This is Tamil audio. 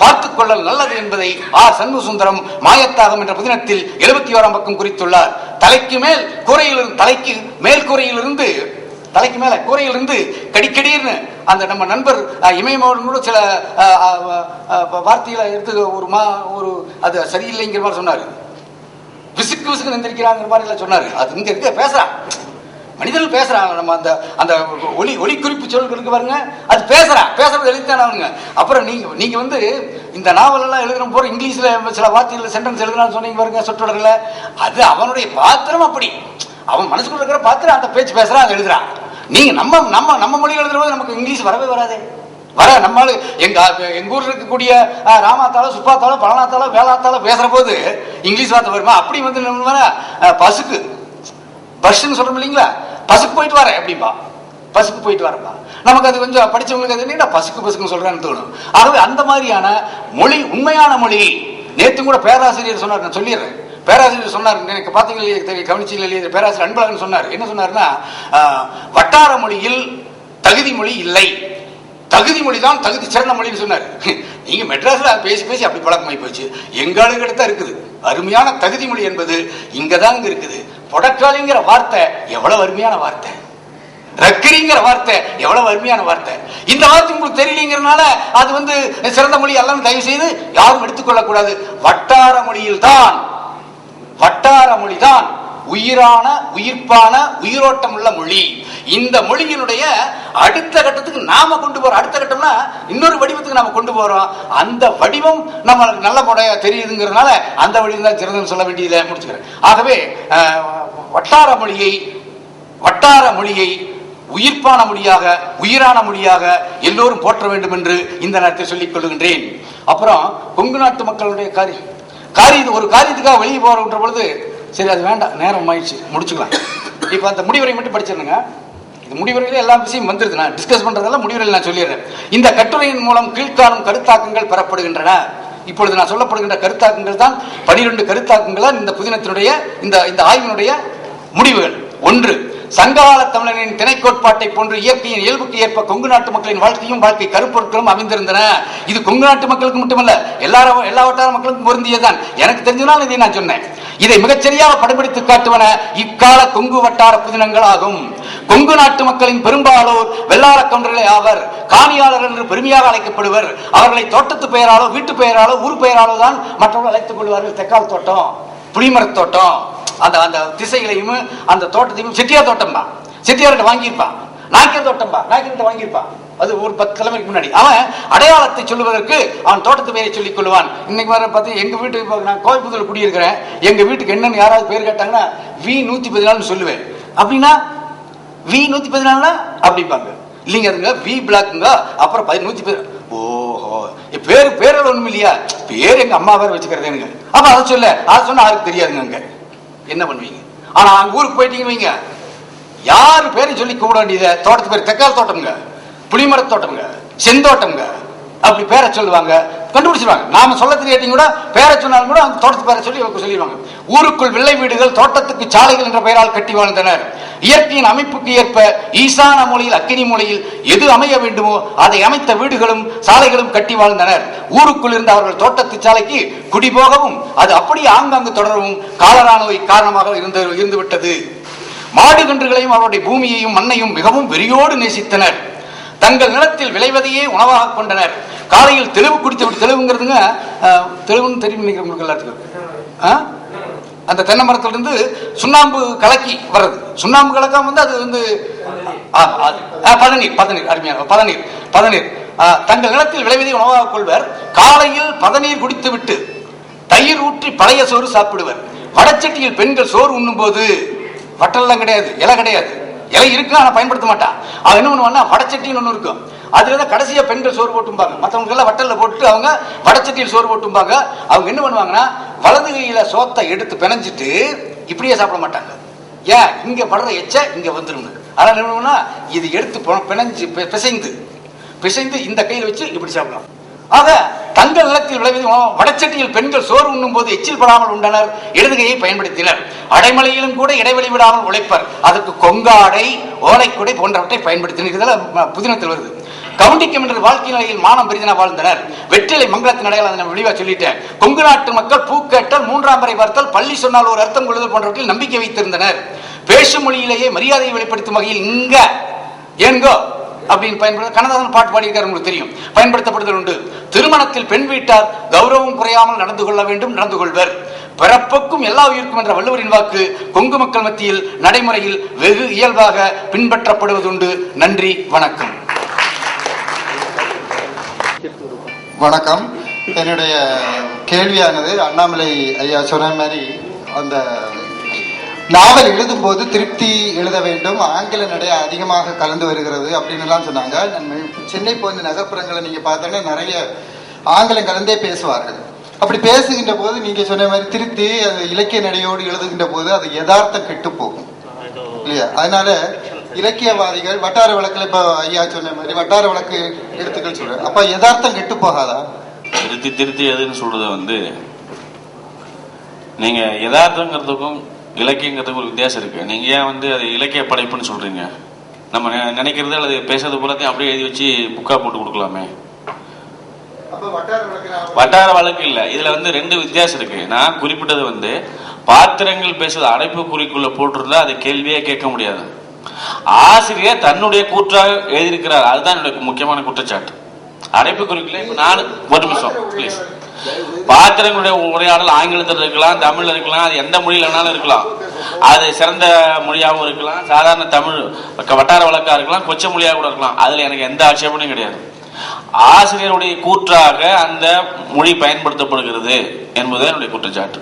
பார்த்துக் கொள்ளல் நல்லது என்பதை ஆர் சண்முகசுந்தரம் மாயத்தாகம் என்ற புதினத்தில் 71ஆம் பக்கம் குறித்துள்ளார். தலைக்கு மேல் கூரையிலிருந்து, தலைக்கு மேல் கூரையிலிருந்து, தலைக்கு மேல கூரையிலிருந்து கடிக்கடின்னு அந்த நம்ம நண்பர் இமயமோகன் கூட சில வார்த்தைகளை எடுத்து ஒரு அது சரியில்லைங்கிற மாதிரி சொன்னாரு. விசுக்கு விசுக்கு நிந்திருக்கிறாங்கிற மாதிரி எல்லாம் சொன்னாரு. அது இங்க இருக்க பேசுறான், மனிதர்கள் பேசுறாங்க. நம்ம அந்த அந்த ஒளி குறிப்பு சொல்லுக்கு பாருங்க, அது பேசுறது எழுதித்தானே அவனுங்க. அப்புறம் நீங்க வந்து இந்த நாவல் எல்லாம் எழுதுற போற இங்கிலீஷ்ல சில வார்த்தைகள் சென்டென்ஸ் எழுதுறான்னு சொன்னீங்க பாருங்க, சொற்றொடர்ல. அது அவனுடைய பாத்திரம், அப்படி அவன் மனசுக்குள்ள இருக்கிற பாத்திரம் அந்த பேச்சு பேசுறான், அதை எழுதுறான். நீங்க நம்ம மொழி எழுதுற போது நமக்கு இங்கிலீஷ் வரவே வராதே. நம்மளு எங்க ஊர்ல இருக்கக்கூடிய ராமாத்தால, சுப்பாத்தால, பழனாத்தால, வேளாத்தால பேசுற போது இங்கிலீஷ் வார்த்தை வருமா? அப்படி வந்து பசுக்கு பஸ்ன்னு சொல்றோம் இல்லைங்களா, பசுக்கு போயிட்டு வரேன் அப்படின்பா, பசுக்கு போயிட்டு வரப்பா. நமக்கு அது கொஞ்சம் படிச்சவங்களுக்கு அது என்ன பசுக்குன்னு சொல்றேன்னு தோணும். ஆகவே அந்த மாதிரியான மொழி உண்மையான மொழி. நேற்று கூட பேராசிரியர் சொன்னார், நான் சொல்லிடுறேன். பேராசிரியர் சொன்னார், எனக்கு பார்த்தீங்களா கவனிச்சிங்களே, பேராசிரியர் அன்பழகன் சொன்னார். என்ன சொன்னார்னா, வட்டார மொழியில் தகுதி மொழி இல்லை, தகுதி மொழி தான் தகுதி சிறந்த மொழின்னு சொன்னார். நீங்க மெட்ராஸ்ல பேசி பேசி அப்படி பழக்கமாயி போச்சு. எங்களுக்கு தான் இருக்குது அருமையான தகுதி மொழி என்பது, இங்கதான் இருக்குது. பொடக்காளிங்கிற வார்த்தை எவ்வளவு அருமையான வார்த்தை, ரக்கரிங்கிற வார்த்தை எவ்வளவு அருமையான வார்த்தை. இந்த வார்த்தை உங்களுக்கு தெரியலங்கிறதுனால அது வந்து சிறந்த மொழி அல்லன்னு தயவு செய்து யாரும் எடுத்துக்கொள்ளக் கூடாது. வட்டார மொழியில் தான், வட்டார மொழி தான் உயிரான, உயிர்ப்பான, உயிரோட்டம் உள்ள மொழி. இந்த மொழியினுடைய அடுத்த கட்டத்துக்கு நாம கொண்டு போறோம். அடுத்த கட்டம்னா இன்னொரு வடிவத்துக்கு நாம கொண்டு போறோம். அந்த வடிவம் நம்மளுக்கு நல்ல முறைய தெரியுதுங்கிறதுனால அந்த வழியில் தான் சிறந்தன்னு சொல்ல வேண்டியதில்லை, முடிச்சுக்கிறேன். ஆகவே வட்டார மொழியை உயிர்ப்பான மொழியாக, உயிரான மொழியாக எல்லோரும் போற்ற வேண்டும் என்று இந்த நேரத்தில் சொல்லிக் கொள்கின்றேன். அப்புறம் கொங்கு நாட்டு மக்களுடைய ஒரு காரியத்துக்காக வெளியே போறன்ற பொழுது, சரி அது வேண்டாம், நேரம் ஆயிடுச்சு, முடிச்சுக்கலாம். இப்ப அந்த முடிவுரை மட்டும் படிச்சிருங்க. இது முடிவுரையில எல்லா விஷயம் வந்துருது. நான் டிஸ்கஸ் பண்றதெல்லாம் முடிவுரையில் நான் சொல்லிடுறேன். இந்த கட்டுரையின் மூலம் கீழ்காணும் கருத்தாக்கங்கள் பெறப்படுகின்றன. இப்பொழுது நான் சொல்லப்படுகின்ற கருத்தாக்கங்கள் தான் 12 கருத்தாக்கங்கள் தான் இந்த புதினத்தினுடைய இந்த ஆய்வினுடைய முடிவுகள். 1. சங்ககால தமிழனின் திணைக்கோட்பாட்டை போன்று இயற்கையின் இயல்புக்கு ஏற்ப கொங்கு நாட்டு மக்களின் வாழ்க்கையும் வாழ்க்கை கருப்பொருட்களும் அமைந்திருந்தன. இது கொங்கு நாட்டு மக்களுக்கு மட்டுமல்ல, எல்லா வட்டார மக்களுக்கும் பொருந்தியதான். எனக்கு தெரிஞ்சதால் இதை நான் சொன்னேன். இதை மிகச்சரியாக படம்பிடித்து காட்டுவன இக்கால கொங்கு வட்டார புதினங்கள் ஆகும். கொங்கு நாட்டு மக்களின் பெரும்பாலோர் வெள்ளார கவுண்டர்களே ஆவர். காணியாளர் என்று பெருமையாக அழைக்கப்படுவர். அவர்களை தோட்டத்து பெயராலோ, வீட்டு பெயராலோ, ஊர் பெயராலோ தான் மற்றவர்கள் அழைத்துக் கொள்வார்கள். தெக்கால் தோட்டம், புளிமரத் தோட்டம், அந்த திசைகளையும் அந்த தோட்டத்தையும் செட்டியார் தோட்டம் தான், செட்டியார்கிட்ட வாங்கியிருப்பான். நாய்க்கர் தோட்டம் தான், நாய்க்கர்கிட்ட வாங்கியிருப்பான். அது ஒரு 10 தலைமுறைக்கு முன்னாடி. அவன் அடையாளத்தை சொல்லுவதற்கு அவன் தோட்டத்து பெயரை சொல்லிக் கொள்வான். இன்னைக்கு வர பார்த்து எங்க வீட்டுக்கு, நான் கோயம்புத்தூர்ல குடியிருக்கிறேன், எங்க வீட்டுக்கு என்னன்னு யாராவது பேர் கேட்டாங்கன்னா V114 சொல்லுவேன். அப்படின்னா V114 அப்படிப்பாங்க. இல்லைங்க, அதுங்க V பிளாக்குங்க, அப்புறம் 114. ஓஹோ, பேர் ஒண்ணும் இல்லையா, பேர் எங்க அம்மா வேற வச்சுக்கிறது எனக்கு. அப்ப அதை சொன்னா யாருக்கு தெரியாதுங்க. அங்க என்ன பண்ணுவீங்க? ஆனா அங்க ஊருக்கு போயிட்டீங்க வைங்க, யாரு பேரை சொல்லி கூப்பிட வேண்டியது, தோட்டத்து பேர் தெக்கால் தோட்டம்ங்க, புளிமரத் தோட்டம்ங்க, செந்தோட்டம்ங்க, அப்படி பேரை சொல்லுவாங்க, கண்டுபிடிச்சிருவாங்க. நாம சொல்ல தெரியாட்டிங்க கூட பேரை சொன்னாலும் கூட அந்த தோட்டத்து பேரை சொல்லிடுவாங்க. ஊருக்குள் வெள்ளை வீடுகள், தோட்டத்துக்கு சாலைகள் என்ற பெயரால் கட்டி வாழ்ந்தனர். இயற்கையின் அமைப்புக்கு ஏற்ப ஈசான மூலையில், அக்கினி மூலையில் எது அமைய வேண்டுமோ அதை அமைத்த வீடுகளும் சாலைகளும் கட்டி வாழ்ந்தனர். ஊருக்குள் இருந்த அவர்கள் தோட்டத்து சாலைக்கு குடிபோகவும் அது அப்படியே ஆங்காங்கு தொடரவும் காலரா நோய் காரணமாக இருந்து விட்டது. மாடு கன்றுகளையும் அவருடைய பூமியையும் மண்ணையும் மிகவும் வெறியோடு நேசித்தனர். தங்கள் நிலத்தில் விளைவதையே உணவாக கொண்டனர். காலையில் தெளிவு குடித்து விட்டு, தெளிவுங்கிறதுங்க தெளிவுன்னு தெரியும் நினைக்கிறவங்களுக்கு எல்லாத்துக்கும், அந்த தென்னை மரத்திலிருந்து சுண்ணாம்பு கலக்கி வர்றது. சுண்ணாம்பு கலக்கம் வந்து அது வந்து பதநீர், அருமையான பதநீர். தங்கள் நிலத்தில் விளைவதை உணவாக கொள்வர். காலையில் பதநீர் குடித்து விட்டு தயிர் ஊற்றி பழைய சோறு சாப்பிடுவர். வடச்சட்டியில் பெண்கள் சோறு உண்ணும் போது, வட்டெல்லாம் கிடையாது, இலை கிடையாது, இலை இருக்கு ஆனா பயன்படுத்த மாட்டான். அவன் என்ன பண்ணுவான்னா வடச்சட்டின்னு ஒண்ணு இருக்கும், அதுலதான் கடைசியா பெண்கள் சோறு போட்டும்பாங்க. மற்றவங்க எல்லாம் வட்டல்ல போட்டு அவங்க வடச்சட்டியில் சோறு போட்டும்பாங்க. அவங்க என்ன பண்ணுவாங்கன்னா வலது கையில சோத்தை எடுத்து பிணைஞ்சிட்டு இப்படியே சாப்பிட மாட்டாங்க. ஏன், இங்க படுற எச்ச இங்க வந்துருங்க. அதனால என்ன பண்ணுவோம்னா இது எடுத்து பிணைஞ்சு பிசைந்து இந்த கையில வச்சு இப்படி சாப்பிடலாம். ஆக தங்கள் நிலத்தில் விளைவது வடச்சட்டியில் பெண்கள் சோறு உண்ணும் போது எச்சில் படாமல் உண்டனர். இடதுகையை பயன்படுத்தினர். அடைமலையிலும் கூட இடைவெளி விடாமல் உழைப்பர். அதற்கு கொங்காடை, ஓலைக்குடை போன்றவற்றை பயன்படுத்தினர். இதெல்லாம் புதினத்தில் வருது. கவுண்டிக்கம் என்ற வாழ்க்கை நிலையில் மானம் பெரிதன வாழ்ந்தனர். வெற்றிலை மங்களத்தின் அடையாளம் விழிவா சொல்லிட்டேன். கொங்கு நாட்டு மக்கள் பூ கேட்டல், மூன்றாம் முறை பார்த்தல், பள்ளி சொன்னால் ஒரு அர்த்தம் கொள்ளுதல் போன்றவற்றில் நம்பிக்கை வைத்திருந்தனர். பேசும் மொழியிலேயே மரியாதையை வெளிப்படுத்தும் வகையில் இங்க ஏங்கோ அப்படின்னு பயன்படுத்த கண்ணதாசன் பாட்டு பாடியிருக்காரு, உங்களுக்கு தெரியும், பயன்படுத்தப்படுதல் உண்டு. திருமணத்தில் பெண் வீட்டார் கௌரவம் குறையாமல் நடந்து கொள்ள வேண்டும், நடந்து கொள்வர். பிறப்புக்கும் எல்லா உயிருக்கும் என்ற வள்ளுவரின் வாக்கு கொங்கு மக்கள் மத்தியில் நடைமுறையில் வெகு இயல்பாக பின்பற்றப்படுவதுண்டு. நன்றி, வணக்கம். வணக்கம். என்னுடைய கேள்வியானது அண்ணாமலை ஐயா சொன்ன மாதிரி அந்த நாவல் எழுதும் போது திருப்தி எழுத வேண்டும், ஆங்கில நடை அதிகமாக கலந்து வருகிறது அப்படின்னு எல்லாம் சொன்னாங்க. சென்னை போன்ற நகர்ப்புறங்களை நீங்க பார்த்தோன்னா நிறைய ஆங்கிலம் கலந்தே பேசுவார்கள். அப்படி பேசுகின்ற போது நீங்க சொன்ன மாதிரி திருப்தி அது இலக்கிய நடையோடு எழுதுகின்ற போது அது யதார்த்தம் கெட்டு போகும் இல்லையா? அதனால இலக்கியவாதிகள் வட்டார வழக்கில் இப்ப ஐயா சொன்ன மாதிரி வட்டார வழக்கு எழுத்துக்கள் சொல்றேன், அப்ப யதார்த்தம் கெட்டு போகாதா? திருத்தி எதுன்னு சொல்றது நீங்க யதார்த்தங்கிறதுக்கும் இலக்கியங்கிறதுக்கு ஒரு வித்தியாசம் இருக்கு. நீங்க ஏன் அது இலக்கிய படைப்புன்னு சொல்றீங்க? நம்ம நினைக்கிறது அல்லது பேசுறது பூராத்தையும் அப்படியே எழுதி வச்சு புக்கா போட்டு கொடுக்கலாமே. வட்டார வழக்கு இல்ல, இதுல ரெண்டு வித்தியாசம் இருக்கு. நான் குறிப்பிட்டது பாத்திரங்கள் பேசுறது அடைப்பு குறிக்குள்ள போட்டிருந்தா அது கேள்வியே கேட்க முடியாது. ஆசிரியர் தன்னுடைய கூற்றாக எழுதியிருக்கிறார், அதுதான் என்னுடைய முக்கியமான குற்றச்சாட்டு. அடைப்பு குறிக்குள்ள இப்ப நான் ஒரு நிமிஷம் பிளீஸ். பாத்திரங்களுடைய உரையாடல் ஆங்கிலத்தில் இருக்கலாம், தமிழ்ல இருக்கலாம், அது எந்த மொழியில வேணாலும் இருக்கலாம். அது சிறந்த மொழியாகவும் இருக்கலாம், சாதாரண தமிழ் வட்டார வழக்கா இருக்கலாம், கொச்ச மொழியாக கூட இருக்கலாம். அதுல எனக்கு எந்த ஆட்சேபனையும் கிடையாது. ஆசிரியருடைய கூற்றாக அந்த மொழி பயன்படுத்தப்படுகிறது என்பது என்னுடைய குற்றச்சாட்டு.